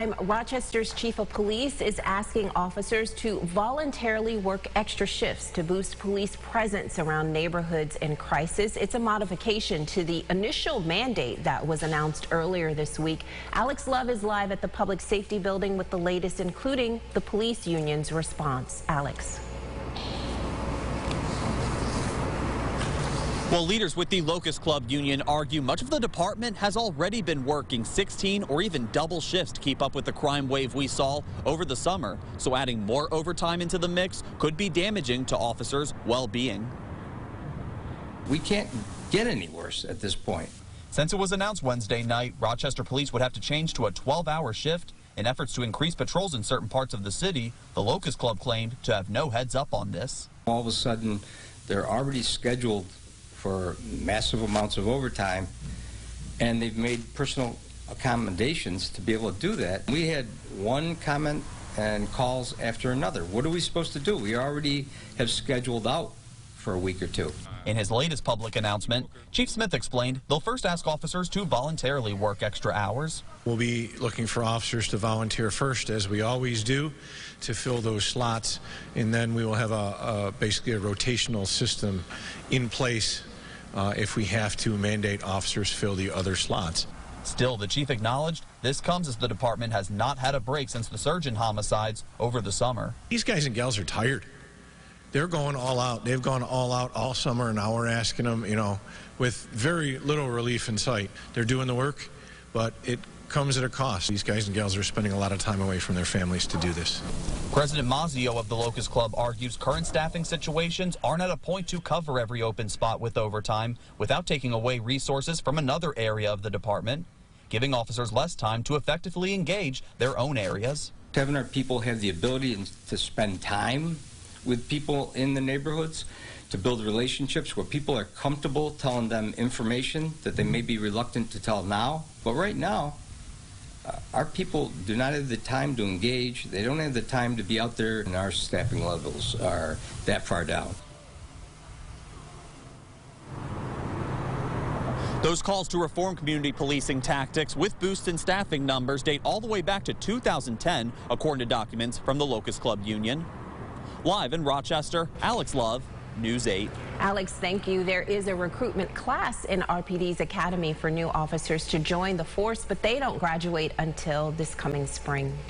Rochester's Chief of Police is asking officers to voluntarily work extra shifts to boost police presence around neighborhoods in crisis. It's a modification to the initial mandate that was announced earlier this week. Alex Love is live at the Public Safety Building with the latest, including the police union's response. Alex. Well, leaders with the Locust Club Union argue much of the department has already been working 16 or even double shifts to keep up with the crime wave we saw over the summer. So adding more overtime into the mix could be damaging to officers' well-being. We can't get any worse at this point. Since it was announced Wednesday night, Rochester Police would have to change to a 12-hour shift. In efforts to increase patrols in certain parts of the city, the Locust Club claimed to have no heads up on this. All of a sudden, they're already scheduled for massive amounts of overtime, and they've made personal accommodations to be able to do that. We had one comment and calls after another. What are we supposed to do? We already have scheduled out for a week or two. In his latest public announcement, Chief Smith explained they'll first ask officers to voluntarily work extra hours. We'll be looking for officers to volunteer first, as we always do, to fill those slots, and then we will have basically a rotational system in place if we have to mandate officers fill the other slots. Still, the chief acknowledged this comes as the department has not had a break since the surge in homicides over the summer. These guys and gals are tired. They're going all out. They've gone all out all summer, and now we're asking them, with very little relief in sight. They're doing the work, but it comes at a cost. These guys and gals are spending a lot of time away from their families to do this. President Mazzio of the Locust Club argues current staffing situations aren't at a point to cover every open spot with overtime without taking away resources from another area of the department, giving officers less time to effectively engage their own areas. Having our people have the ability to spend time with people in the neighborhoods, to build relationships where people are comfortable telling them information that they may be reluctant to tell now. But right now, our people do not have the time to engage. They don't have the time to be out there, and our staffing levels are that far down. Those calls to reform community policing tactics with boosts in staffing numbers date all the way back to 2010, according to documents from the Locust Club Union. Live in Rochester, Alex Love, News 8. Alex, thank you. There is a recruitment class in RPD's Academy for new officers to join the force, but they don't graduate until this coming spring.